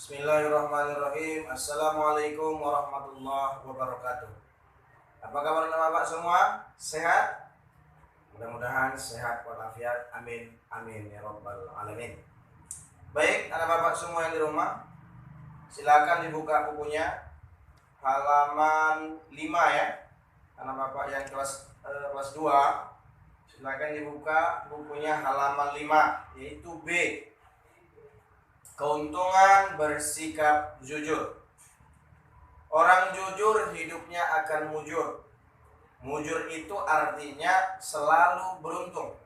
Bismillahirrahmanirrahim. Assalamualaikum warahmatullahi wabarakatuh. Apa kabar Bapak semua? Sehat? Mudah-mudahan sehat walafiat. Amin. Amin ya rabbal alamin. Baik, anak Bapak semua yang di rumah, silakan dibuka bukunya halaman 5 ya. Anak Bapak yang kelas 2, silakan dibuka bukunya halaman 5, yaitu B. Keuntungan bersikap jujur. Orang jujur hidupnya akan mujur. Mujur itu artinya selalu beruntung.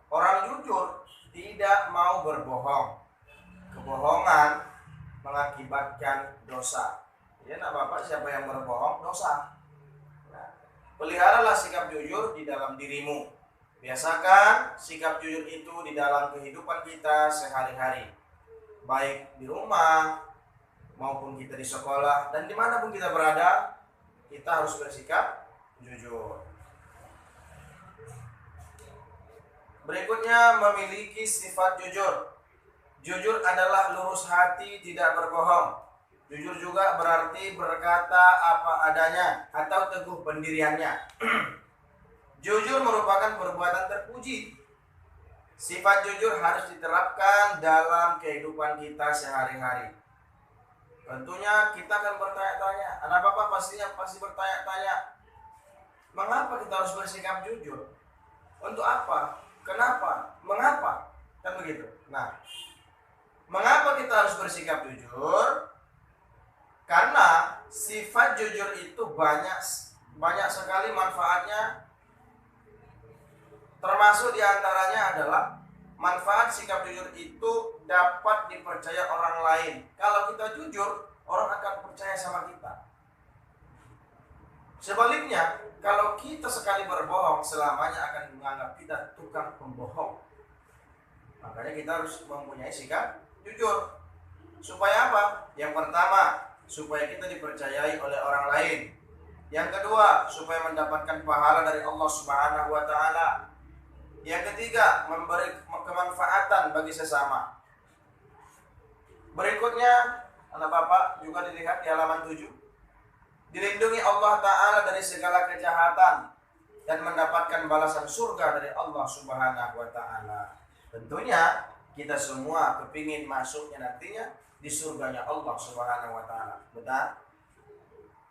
Orang jujur tidak mau berbohong. Kebohongan mengakibatkan dosa. Ya nak Bapak, siapa yang berbohong dosa. Nah, peliharalah sikap jujur di dalam dirimu. Biasakan sikap jujur itu di dalam kehidupan kita sehari-hari. Baik di rumah maupun kita di sekolah dan dimanapun kita berada, kita harus bersikap jujur. Berikutnya, memiliki sifat jujur. Jujur adalah lurus hati, tidak berbohong. Jujur juga berarti berkata apa adanya atau teguh pendiriannya. Jujur merupakan perbuatan terpuji. Sifat jujur harus diterapkan dalam kehidupan kita sehari-hari. Tentunya kita akan bertanya-tanya, anak Bapak pasti bertanya-tanya, mengapa kita harus bersikap jujur? Untuk apa? Kenapa? Mengapa? Kan begitu. Nah, mengapa kita harus bersikap jujur? Karena sifat jujur itu banyak sekali manfaatnya. Termasuk diantaranya adalah manfaat sikap jujur itu dapat dipercaya orang lain. Kalau kita jujur, orang akan percaya sama kita. Sebaliknya, kalau kita sekali berbohong, selamanya akan menganggap kita tukang pembohong. Makanya kita harus mempunyai sikap jujur. Supaya apa? Yang pertama, supaya kita dipercayai oleh orang lain. Yang kedua, supaya mendapatkan pahala dari Allah Subhanahu wa Ta'ala. Yang ketiga, memberi kemanfaatan bagi sesama. Berikutnya, anak Bapak juga dilihat di halaman 7. Dilindungi Allah Ta'ala dari segala kejahatan dan mendapatkan balasan surga dari Allah Subhanahu wa Ta'ala. Tentunya kita semua kepingin masuknya nantinya di surganya Allah Subhanahu wa Ta'ala. Betul?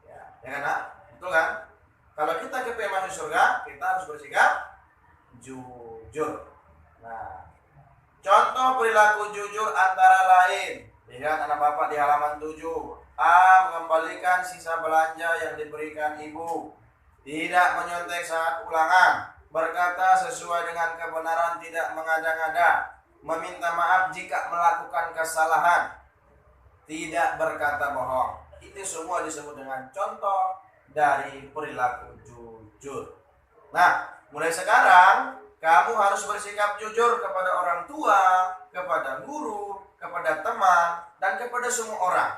Ya kan? Betul kan? Kalau kita kepingin masuk surga, kita harus bersikap jujur. Nah, contoh perilaku jujur antara lain, lihat anak Bapak di halaman 7. A. Mengembalikan sisa belanja yang diberikan ibu. Tidak menyontek saat ulangan. Berkata sesuai dengan kebenaran, tidak mengada-ngada. Meminta maaf jika melakukan kesalahan. Tidak berkata bohong. Itu semua disebut dengan contoh dari perilaku jujur. Nah, mulai sekarang kamu harus bersikap jujur kepada orang tua, kepada guru, kepada teman, dan kepada semua orang.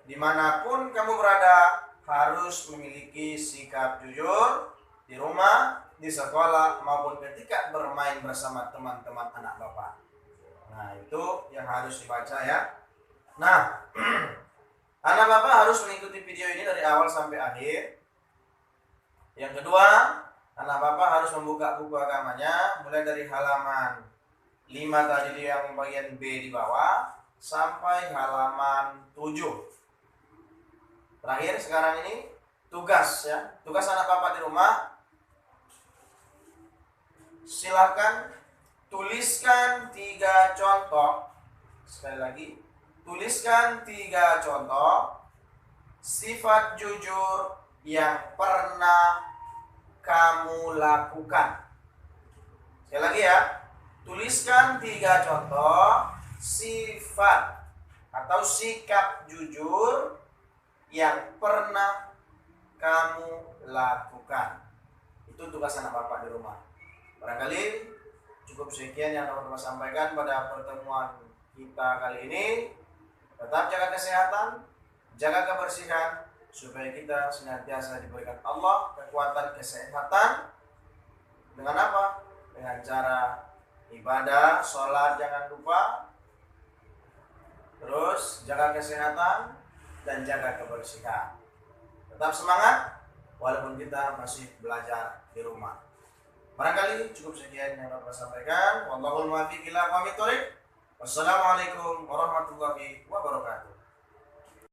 Dimanapun kamu berada, harus memiliki sikap jujur di rumah, di sekolah, maupun ketika bermain bersama teman-teman anak Bapak. Nah, itu yang harus dibaca ya. Nah, anak Bapak harus mengikuti video ini dari awal sampai akhir. Yang kedua, anak Bapak harus membuka buku agamanya mulai dari halaman 5 tadi yang bagian B di bawah sampai halaman 7. Terakhir sekarang ini tugas ya. Tugas anak Bapak di rumah, silakan tuliskan 3 contoh. Sekali lagi, tuliskan 3 contoh sifat jujur yang pernah kamu lakukan. Sekali lagi ya, tuliskan 3 contoh sifat atau sikap jujur yang pernah kamu lakukan. Itu tugas anak Bapak di rumah. Barangkali cukup sekian yang dapat Bapak sampaikan pada pertemuan kita kali ini. Tetap jaga kesehatan, jaga kebersihan, supaya kita senantiasa diberikan Allah kekuatan kesehatan. Dengan apa? Dengan cara ibadah, sholat jangan lupa, Terus jaga kesehatan dan jaga kebersihan. Tetap semangat walaupun kita masih belajar di rumah. Barangkali cukup sekian yang dapat saya sampaikan. Wallahul muwaffiq ila aqwamit thoriq. Wassalamualaikum warahmatullahi wabarakatuh.